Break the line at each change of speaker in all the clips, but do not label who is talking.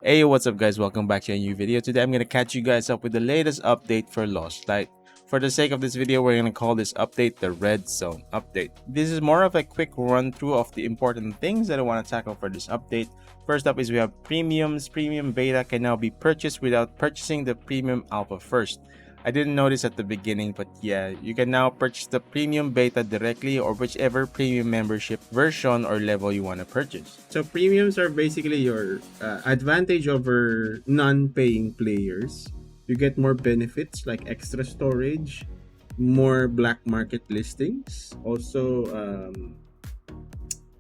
Hey, what's up guys, welcome back to a new video. Today I'm going to catch you guys up with the latest update for Lost Light. For the sake of this video, we're going to call this update the Red Zone update. This is more of a quick run through of the important things that I want to tackle for this update. First up is we have premiums. Premium beta can now be purchased without purchasing the premium alpha first. I didn't notice at the beginning, but yeah, you can now purchase the premium beta directly or whichever premium membership version or level you want to purchase.
So premiums are basically your advantage over non-paying players. You get more benefits like extra storage, more black market listings. Also,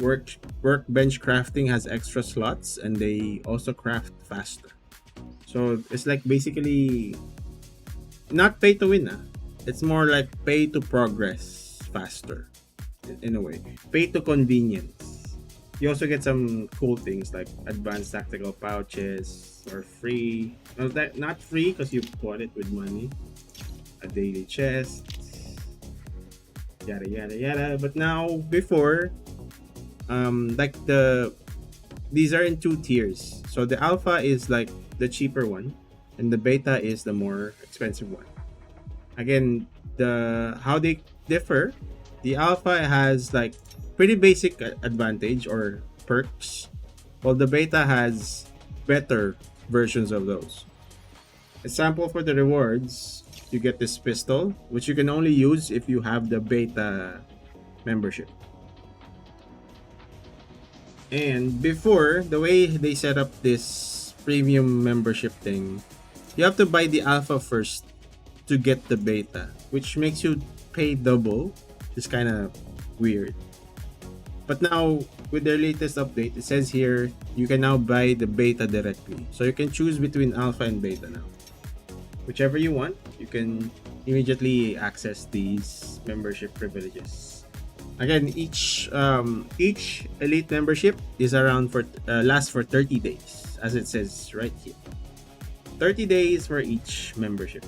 workbench crafting has extra slots, and they also craft faster. So it's like basically not pay to win. It's more like pay to progress faster in a way. Pay to convenience. You also get some cool things like advanced tactical pouches or free. No, that not free because you bought it with money. A daily chest, yada yada yada. But now before, like these are in two tiers. So the alpha is like the cheaper one, and the beta is the more expensive one. Again, how they differ. The alpha has like pretty basic advantage or perks, while the beta has better versions of those. Example for the rewards, you get this pistol, which you can only use if you have the beta membership. And before, the way they set up this premium membership thing, you have to buy the alpha first to get the beta, which makes you pay double. It's kind of weird. But now, with their latest update, it says here you can now buy the beta directly. So you can choose between alpha and beta now. Whichever you want, you can immediately access these membership privileges. Again, each elite membership is around for lasts for 30 days, as it says right here. 30 days for each membership.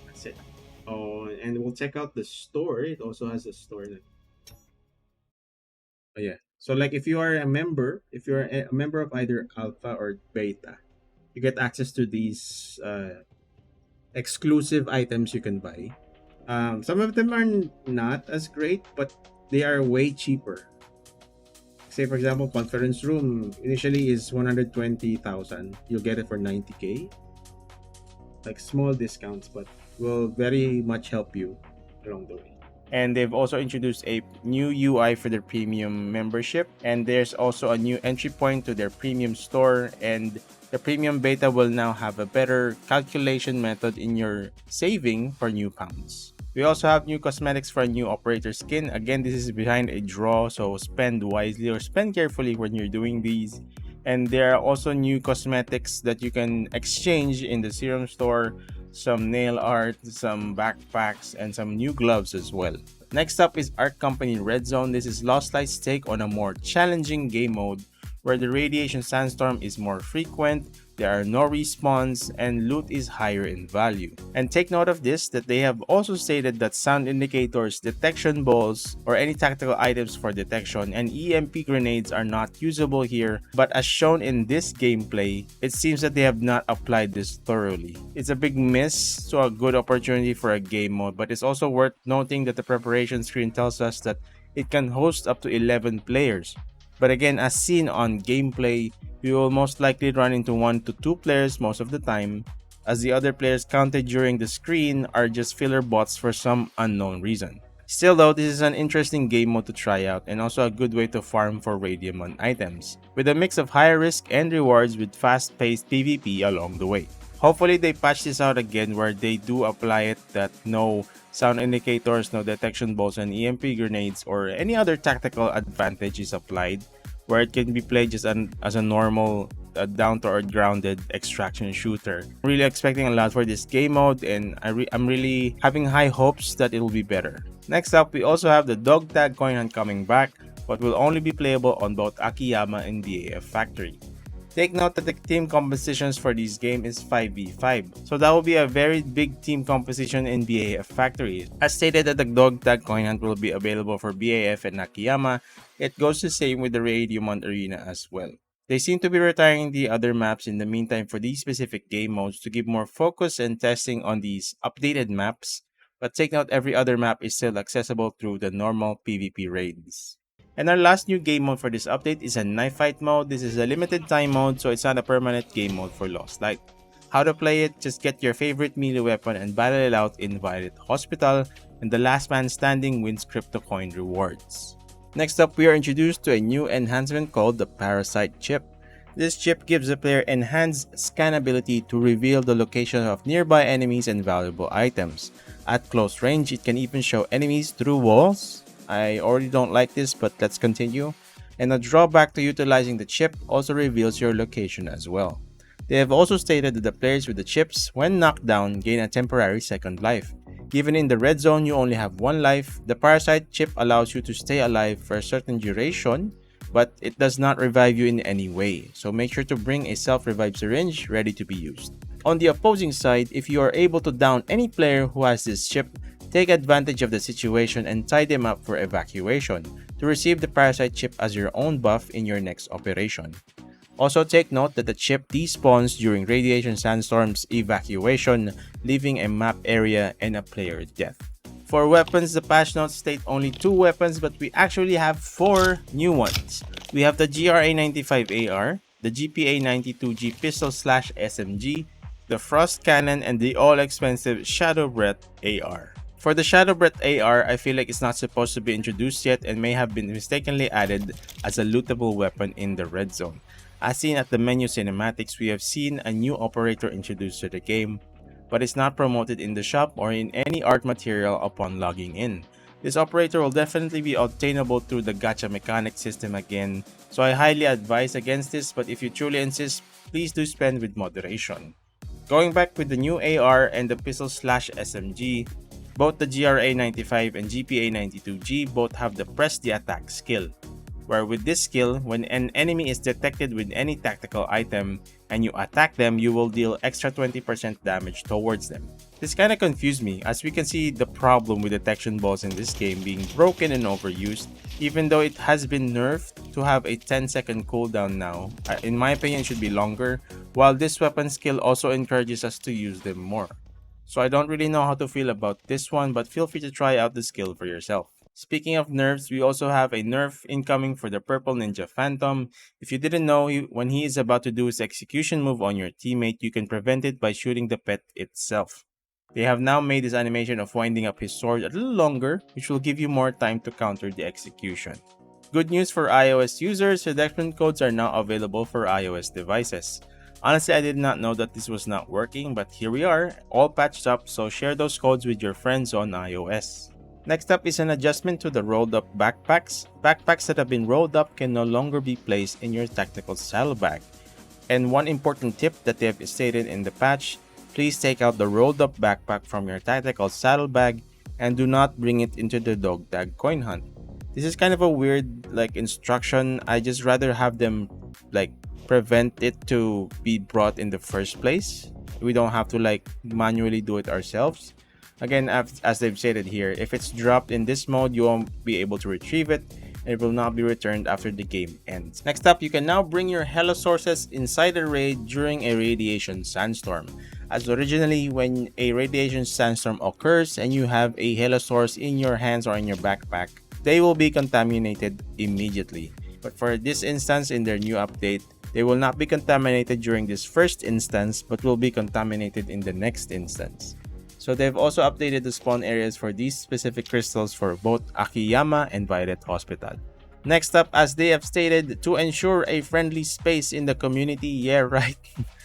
That's it. Oh, and we'll check out the store. It also has a store. Oh yeah. So like if you are a member, if you're a member of either alpha or beta, you get access to these exclusive items you can buy. Some of them are not as great, but they are way cheaper. Say for example, conference room initially is 120,000. You'll get it for 90k. Like small discounts, but will very much help you along the way.
And they've also introduced a new UI for their premium membership, and there's also a new entry point to their premium store, and the premium beta will now have a better calculation method in your saving for new pounds. We also have new cosmetics for a new operator skin. Again, this is behind a draw, so spend wisely or spend carefully when you're doing these. And there are also new cosmetics that you can exchange in the serum store, some nail art, some backpacks, and some new gloves as well. Next up is ARK Company Red Zone. This is Lost Light's take on a more challenging game mode where the radiation sandstorm is more frequent, there are no respawns, and loot is higher in value. And take note of this, that they have also stated that sound indicators, detection balls, or any tactical items for detection, and EMP grenades are not usable here, but as shown in this gameplay, it seems that they have not applied this thoroughly. It's a big miss to a good opportunity for a game mode, but it's also worth noting that the preparation screen tells us that it can host up to 11 players. But again, as seen on gameplay, you will most likely run into 1 to 2 players most of the time, as the other players counted during the screen are just filler bots for some unknown reason. Still though, this is an interesting game mode to try out and also a good way to farm for radium on items, with a mix of high risk and rewards with fast-paced PvP along the way. Hopefully they patch this out again where they do apply it that no sound indicators, no detection balls and EMP grenades or any other tactical advantage is applied, where it can be played just as a normal down-to-earth grounded extraction shooter. I'm really expecting a lot for this game mode, and I'm really having high hopes that it will be better. Next up, we also have the dog tag coin hunt coming back, but will only be playable on both Akiyama and the AF Factory. Take note that the team compositions for this game is 5v5, so that will be a very big team composition in BAF Factory. As stated that the dog tag coin hunt will be available for BAF and Nakayama, it goes the same with the Radiumont Arena as well. They seem to be retiring the other maps in the meantime for these specific game modes to give more focus and testing on these updated maps, but take note every other map is still accessible through the normal PvP raids. And our last new game mode for this update is a knife fight mode. This is a limited time mode, so it's not a permanent game mode for Lost Light. How to play it? Just get your favorite melee weapon and battle it out in Violet Hospital, and the last man standing wins crypto coin rewards. Next up, we are introduced to a new enhancement called the Parasite chip. This chip gives the player enhanced scan ability to reveal the location of nearby enemies and valuable items. At close range, it can even show enemies through walls. I already don't like this, but let's continue. And a drawback to utilizing the chip also reveals your location as well. They have also stated that the players with the chips, when knocked down, gain a temporary second life. Given in the red zone you only have one life, the Parasite chip allows you to stay alive for a certain duration, but it does not revive you in any way, so make sure to bring a self-revive syringe ready to be used. On the opposing side, if you are able to down any player who has this chip, take advantage of the situation and tie them up for evacuation to receive the Parasite chip as your own buff in your next operation. Also take note that the chip despawns during Radiation Sandstorm's evacuation, leaving a map area and a player death. For weapons, the patch notes state only 2 weapons, but we actually have 4 new ones. We have the GRA95AR, the GPA92G Pistol/SMG, the Frost Cannon, and the all-expensive Shadow Breath AR. For the Shadow Breath AR, I feel like it's not supposed to be introduced yet and may have been mistakenly added as a lootable weapon in the red zone. As seen at the menu cinematics, we have seen a new operator introduced to the game, but it's not promoted in the shop or in any art material upon logging in. This operator will definitely be obtainable through the gacha mechanic system again, so I highly advise against this, but if you truly insist, please do spend with moderation. Going back with the new AR and the Pistol/SMG, both the GRA95 and GPA92G both have the Press the Attack skill, where with this skill, when an enemy is detected with any tactical item and you attack them, you will deal extra 20% damage towards them. This kinda confused me, as we can see the problem with detection balls in this game being broken and overused, even though it has been nerfed to have a 10-second cooldown now. In my opinion, it should be longer, while this weapon skill also encourages us to use them more. So I don't really know how to feel about this one, but feel free to try out the skill for yourself. Speaking of nerfs, we also have a nerf incoming for the Purple Ninja Phantom. If you didn't know, when he is about to do his execution move on your teammate, you can prevent it by shooting the pet itself. They have now made this animation of winding up his sword a little longer, which will give you more time to counter the execution. Good news for iOS users, redemption codes are now available for iOS devices. Honestly, I did not know that this was not working, but here we are, all patched up, so share those codes with your friends on iOS. Next up is an adjustment to the rolled up backpacks. Backpacks that have been rolled up can no longer be placed in your tactical saddlebag. And one important tip that they have stated in the patch, please take out the rolled up backpack from your tactical saddlebag and do not bring it into the dog tag coin hunt. This is kind of a weird instruction. I just rather have them prevent it to be brought in the first place. We don't have to manually do it ourselves. Again, as they've stated here, if it's dropped in this mode, you won't be able to retrieve it, and it will not be returned after the game ends. Next up, you can now bring your Helo sources inside a raid during a radiation sandstorm. As originally, when a radiation sandstorm occurs and you have a Helo source in your hands or in your backpack, they will be contaminated immediately. But for this instance, in their new update, they will not be contaminated during this first instance, but will be contaminated in the next instance. So they've also updated the spawn areas for these specific crystals for both Akiyama and Violet Hospital. Next up, as they have stated, to ensure a friendly space in the community, yeah right,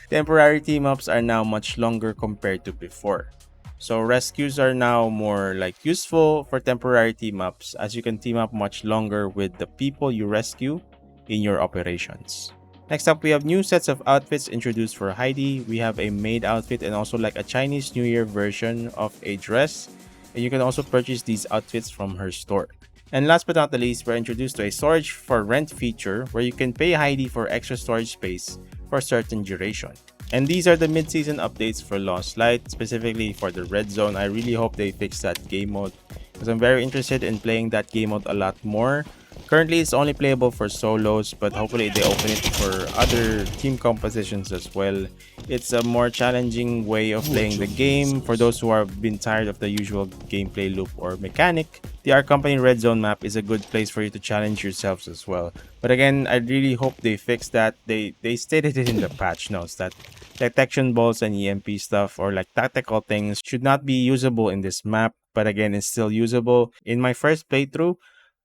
temporary team-ups are now much longer compared to before. So rescues are now more useful for temporary team-ups, as you can team up much longer with the people you rescue in your operations. Next up, we have new sets of outfits introduced for Heidi. We have a maid outfit and also a Chinese New Year version of a dress. And you can also purchase these outfits from her store. And last but not the least, we're introduced to a storage for rent feature where you can pay Heidi for extra storage space for a certain duration. And these are the mid-season updates for Lost Light, specifically for the Red Zone. I really hope they fix that game mode because I'm very interested in playing that game mode a lot more. Currently, it's only playable for solos, but hopefully they open it for other team compositions as well. It's a more challenging way of playing the game for those who have been tired of the usual gameplay loop or mechanic. The ARK Company Red Zone map is a good place for you to challenge yourselves as well. But again, I really hope they fix that. They stated it in the patch notes that detection balls and EMP stuff or like tactical things should not be usable in this map. But again, it's still usable. In my first playthrough,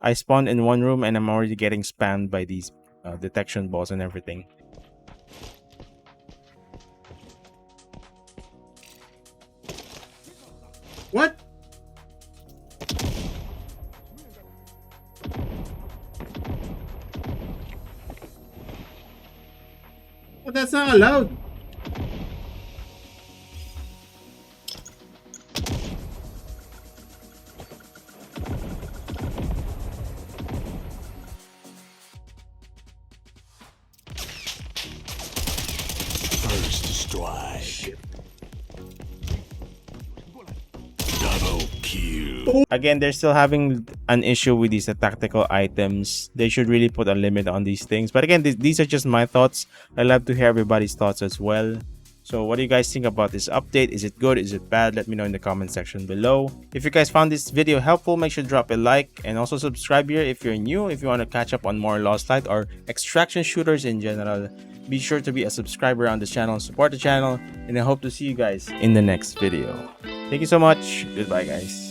I spawned in one room and I'm already getting spammed by these detection balls and everything.
What? But that's not allowed.
First strike. Double kill.
Again, they're still having an issue with these tactical items. They should really put a limit on these things. But again, these are just my thoughts. I'd love to hear everybody's thoughts as well. So what do you guys think about this update? Is it good? Is it bad? Let me know in the comment section below. If you guys found this video helpful, make sure to drop a like and also subscribe here if you're new. If you want to catch up on more Lost Light or extraction shooters in general, be sure to be a subscriber on the channel and support the channel. And I hope to see you guys in the next video. Thank you so much. Goodbye, guys.